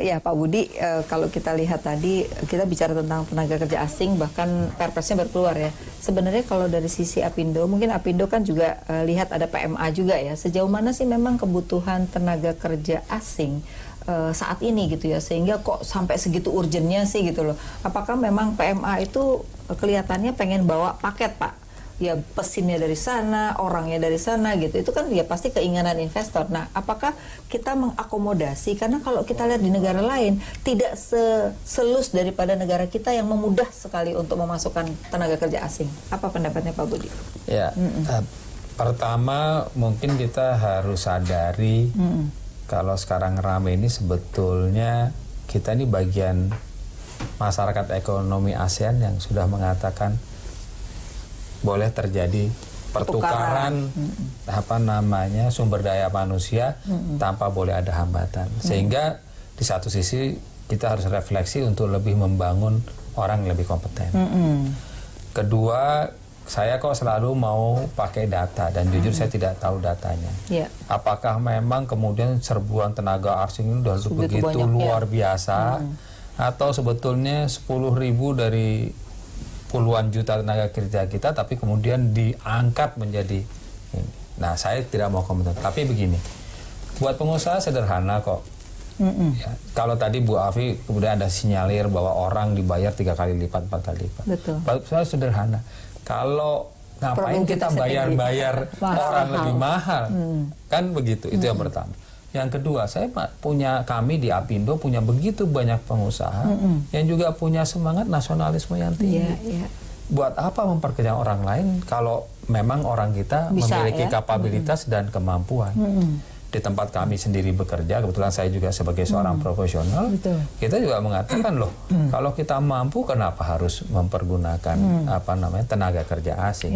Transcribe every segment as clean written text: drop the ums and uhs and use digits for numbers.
Ya Pak Budi, kalau kita lihat tadi kita bicara tentang tenaga kerja asing, bahkan Perpresnya baru keluar ya. Sebenarnya kalau dari sisi Apindo, mungkin Apindo kan juga lihat ada PMA juga ya. Sejauh mana sih memang kebutuhan tenaga kerja asing saat ini gitu ya, sehingga kok sampai segitu urgennya sih gitu loh. Apakah memang PMA itu kelihatannya pengen bawa paket Pak? Ya pesinnya dari sana, orangnya dari sana gitu. Itu kan ya pasti keinginan investor. Nah, apakah kita mengakomodasi? Karena kalau kita lihat di negara lain tidak selus daripada negara kita yang memudah sekali untuk memasukkan tenaga kerja asing. Apa pendapatnya Pak Budi? Ya, pertama mungkin kita harus sadari kalau sekarang rame ini sebetulnya kita ini bagian masyarakat ekonomi ASEAN yang sudah mengatakan boleh terjadi pertukaran sumber daya manusia tanpa boleh ada hambatan. Sehingga di satu sisi kita harus refleksi untuk lebih membangun orang yang lebih kompeten. Kedua, saya kok selalu mau pakai data dan jujur saya tidak tahu datanya. Apakah memang kemudian serbuan tenaga asing ini sudah begitu luar biasa atau sebetulnya 10.000 dari puluhan juta tenaga kerja kita, tapi kemudian diangkat menjadi ini. Nah, saya tidak mau komentar. Tapi begini, buat pengusaha sederhana kok. Ya, kalau tadi Bu Afi kemudian ada sinyalir bahwa orang dibayar 3 kali lipat, 4 kali lipat. Betul. Saya sederhana. Kalau ngapain kita bayar orang lebih mahal? Kan begitu. Itu yang pertama. Yang kedua, kami di Apindo punya begitu banyak pengusaha yang juga punya semangat nasionalisme yang tinggi. Buat apa memperkerjakan orang lain kalau memang orang kita memiliki kapabilitas dan kemampuan? Di tempat kami sendiri bekerja, kebetulan saya juga sebagai seorang profesional, kita juga mengatakan loh, kalau kita mampu kenapa harus mempergunakan tenaga kerja asing?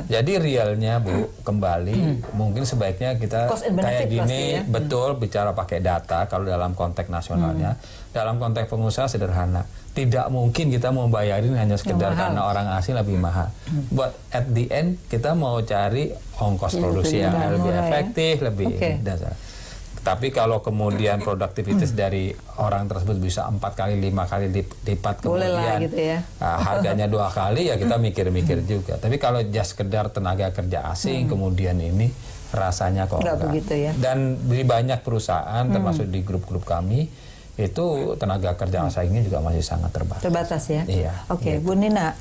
Jadi realnya Bu, kembali mungkin sebaiknya kita kayak gini, betul bicara pakai data kalau dalam konteks nasionalnya, dalam konteks pengusaha sederhana. Tidak mungkin kita mau bayarin hanya sekedar karena orang asing lebih mahal. But at the end kita mau cari ongkos produksi yang lebih efektif, lebih dasar. Tapi kalau kemudian produktivitas dari orang tersebut bisa 4 kali, 5 kali lipat, kemudian gitu ya. Harganya 2 kali, ya kita mikir-mikir juga. Tapi kalau just sekedar tenaga kerja asing kemudian ini rasanya kok enggak begitu ya. Dan di banyak perusahaan termasuk di grup-grup kami itu tenaga kerja asingnya juga masih sangat terbatas. Terbatas ya? Iya. Oke, Bu Nina,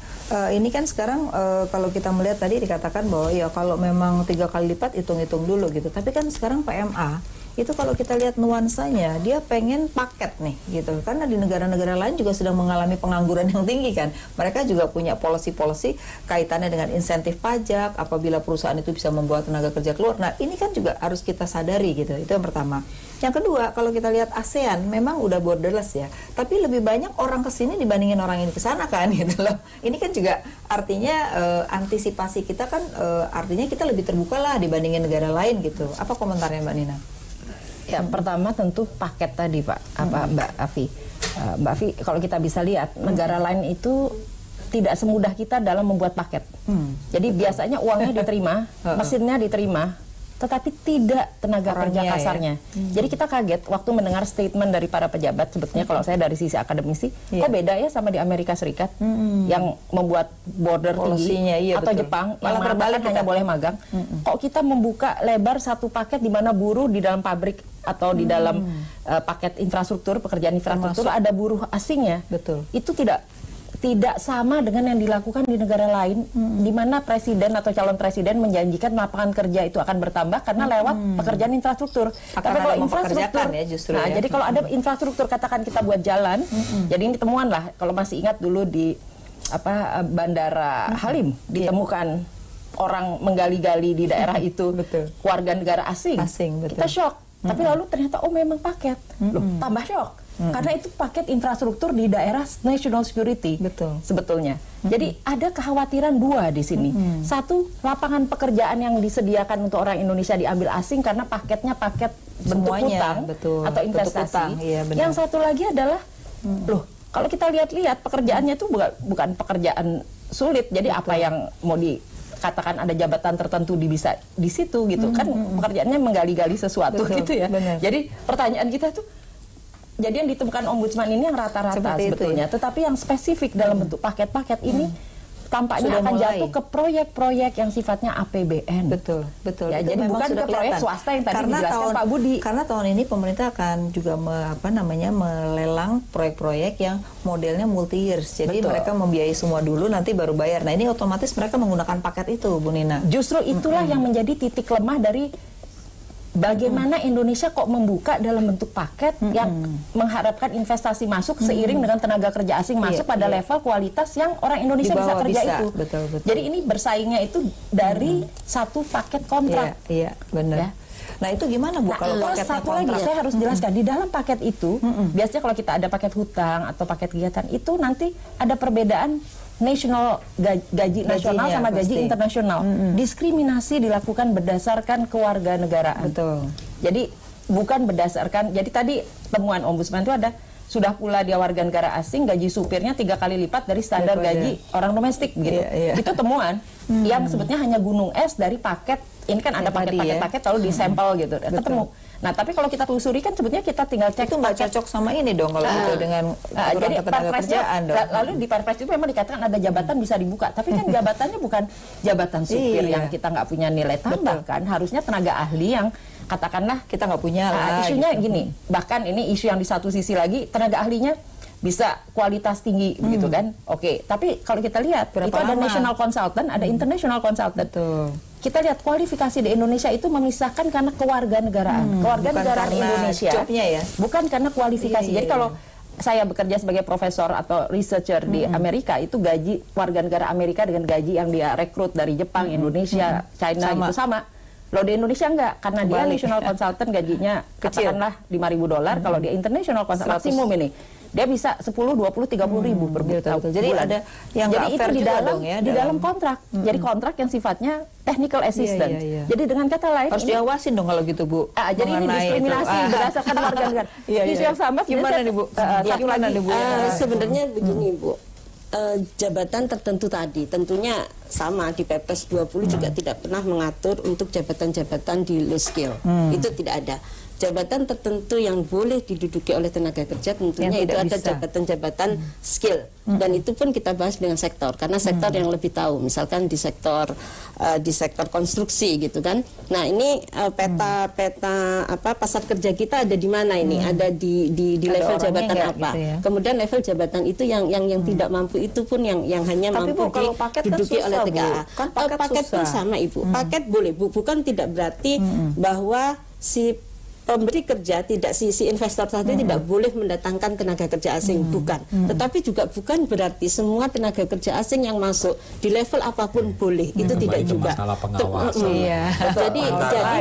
ini kan sekarang kalau kita melihat tadi dikatakan bahwa ya kalau memang 3 kali lipat hitung-hitung dulu gitu. Tapi kan sekarang PMA itu kalau kita lihat nuansanya dia pengen paket nih gitu, karena di negara-negara lain juga sedang mengalami pengangguran yang tinggi kan. Mereka juga punya policy-policy kaitannya dengan insentif pajak apabila perusahaan itu bisa membawa tenaga kerja keluar. Nah ini kan juga harus kita sadari gitu, itu yang pertama. Yang kedua, kalau kita lihat ASEAN memang udah borderless ya, tapi lebih banyak orang kesini dibandingin orang ini kesana kan gitu loh. Ini kan juga artinya antisipasi kita kan artinya kita lebih terbuka lah dibandingin negara lain gitu. Apa komentarnya Mbak Nina? Ya, pertama tentu paket tadi Pak, Mbak Afi. Mbak Afi, kalau kita bisa lihat negara lain itu tidak semudah kita dalam membuat paket. Jadi biasanya uangnya diterima, mesinnya diterima, tetapi tidak tenaga kerja kasarnya. Jadi kita kaget waktu mendengar statement dari para pejabat, sebetulnya kalau saya dari sisi akademisi, kok beda ya sama di Amerika Serikat yang membuat border tinggi, atau Jepang yang mengatakan hanya boleh magang. Kok kita membuka lebar satu paket di mana buruh di dalam pabrik atau di dalam paket infrastruktur, pekerjaan infrastruktur ada buruh asingnya. Itu tidak sama dengan yang dilakukan di negara lain, di mana presiden atau calon presiden menjanjikan lapangan kerja itu akan bertambah karena lewat pekerjaan infrastruktur. Tapi kalau infrastruktur, ya justru jadi kalau ada infrastruktur, katakan kita buat jalan, jadi ini temuan lah. Kalau masih ingat dulu di Bandara Halim ditemukan orang menggali-gali di daerah itu, warga negara asing. Kita shock. Tapi lalu ternyata memang paket, loh tambah shock. Karena itu paket infrastruktur di daerah national security sebetulnya. Jadi ada kekhawatiran dua di sini. Satu, lapangan pekerjaan yang disediakan untuk orang Indonesia diambil asing karena paketnya paket bentuk hutang atau investasi. Yang satu lagi adalah, loh kalau kita lihat-lihat pekerjaannya itu bukan pekerjaan sulit. Jadi apa yang mau dikatakan ada jabatan tertentu bisa di situ gitu kan, pekerjaannya menggali-gali sesuatu gitu ya. Jadi pertanyaan kita tuh, Jadi yang ditemukan Ombudsman ini yang rata-rata sebetulnya, ya? Tetapi yang spesifik dalam bentuk paket-paket ini tampaknya sudah akan mulai jatuh ke proyek-proyek yang sifatnya APBN. Betul. Ya, Itu jadi memang bukan sudah ke proyek kelihatan. swasta yang tadi dijelaskan Pak Budi. Karena tahun ini pemerintah akan juga melelang proyek-proyek yang modelnya multi years. Jadi mereka membiayai semua dulu, nanti baru bayar. Nah, ini otomatis mereka menggunakan paket itu, Bu Nina. Justru itulah yang menjadi titik lemah dari bagaimana Indonesia kok membuka dalam bentuk paket yang mengharapkan investasi masuk seiring dengan tenaga kerja asing masuk pada level kualitas yang orang Indonesia bisa kerja itu. Betul. Jadi ini bersaingnya itu dari satu paket kontrak. Iya, benar. Ya. Nah, itu gimana Bu kalau paketnya satu lagi saya harus jelaskan di dalam paket itu biasanya kalau kita ada paket hutang atau paket kegiatan itu nanti ada perbedaan national gaji nasional sama gaji internasional. Diskriminasi dilakukan berdasarkan kewarganegaraan. Betul. Jadi bukan berdasarkan. Jadi tadi temuan Ombudsman itu ada sudah pula dia warga negara asing gaji supirnya 3 kali lipat dari standar gaji orang domestik gitu. Itu temuan yang sebetulnya hanya gunung es dari paket. Ini kan ada paket-paket lalu disampel gitu. Ketemu. Nah, tapi kalau kita telusuri kan sebetulnya kita tinggal cek itu nggak cocok sama ini dong kalau itu dengan jadi kerjaan dong. Lalu di Perpres itu memang dikatakan ada jabatan bisa dibuka, tapi kan jabatannya bukan jabatan supir yang kita nggak punya nilai tambah kan, harusnya tenaga ahli yang katakanlah kita nggak punya lah. Isunya gini, bahkan ini isu yang di satu sisi lagi tenaga ahlinya bisa kualitas tinggi begitu kan. Oke, tapi kalau kita lihat itu ada national consultant, ada international consultant. Betul. Kita lihat kualifikasi di Indonesia itu memisahkan karena kewarganegaraan. Kewarganegaraan Indonesia jobnya ya. Bukan karena kualifikasi. Jadi kalau saya bekerja sebagai profesor atau researcher di Amerika, itu gaji warga negara Amerika dengan gaji yang dia rekrut dari Jepang, Indonesia, China itu sama. Loh di Indonesia enggak, karena dia national consultant gajinya katakanlah $5.000, kalau dia international consultant maksimum ini dia bisa 10, 20, 30 ribu per bulan. Jadi ada yang jadi itu di dalam ya, di dalam kontrak. Jadi kontrak yang sifatnya technical assistant. Jadi dengan kata lain harus diawasin dong kalau gitu Bu. Jadi ini diskriminasi berdasarkan warga negara. Isu yang sama gimana nih Bu? Sebenarnya begini Bu. Jabatan tertentu tadi tentunya sama di Perpres 20 juga tidak pernah mengatur untuk jabatan-jabatan di low skill. Itu tidak ada. Jabatan tertentu yang boleh diduduki oleh tenaga kerja tentunya itu ada jabatan-jabatan skill, dan itu pun kita bahas dengan sektor karena sektor yang lebih tahu, misalkan di sektor konstruksi gitu kan. Nah ini peta pasar kerja kita ada di mana ini, ada di level jabatan apa gitu ya. Kemudian level jabatan itu yang tidak mampu itu pun yang hanya tapi mampu diduduki oleh TKA. Kan paket pun sama Ibu, paket boleh Bu, bukan tidak berarti bahwa si pemberi kerja tidak si investor tadi tidak boleh mendatangkan tenaga kerja asing, bukan. Tetapi juga bukan berarti semua tenaga kerja asing yang masuk di level apapun boleh. Itu tidak juga. Masalah pengawasan. Jadi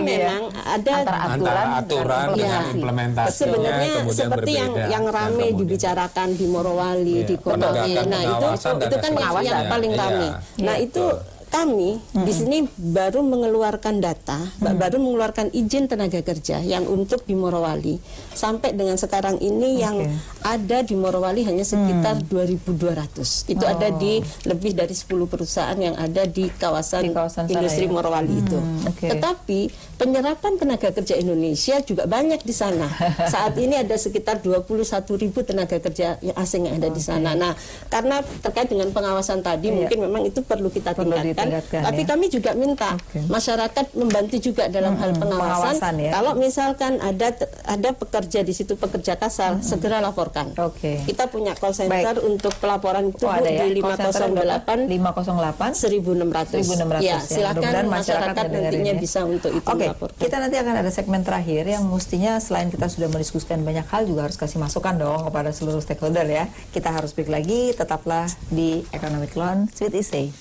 memang ada antara aturan dengan implementasinya sebenarnya seperti yang ramai dibicarakan di Morowali, di Kota. Nah, itu kan yang paling ramai. Nah, itu kami di sini baru mengeluarkan data, baru mengeluarkan izin tenaga kerja yang untuk di Morowali. Sampai dengan sekarang ini yang ada di Morowali hanya sekitar 2.200. Itu ada di lebih dari 10 perusahaan yang ada di kawasan industri Morowali itu. Tetapi penyerapan tenaga kerja Indonesia juga banyak di sana. Saat ini ada sekitar 21.000 tenaga kerja asing yang ada di sana. Nah, karena terkait dengan pengawasan tadi mungkin memang itu perlu kita tingkatkan. Tapi kami juga minta masyarakat membantu juga dalam hal pengawasan. Kalau misalkan ada pekerja di situ, pekerja kasar, segera laporkan. Kita punya call center untuk pelaporan itu di 508 1600. Ya, silakan masyarakat nantinya bisa untuk itu melaporkan. Kita nanti akan ada segmen terakhir yang mestinya selain kita sudah mendiskusikan banyak hal juga harus kasih masukan dong kepada seluruh stakeholder ya. Kita harus break lagi, tetaplah di Economic Loan Sweet Stay.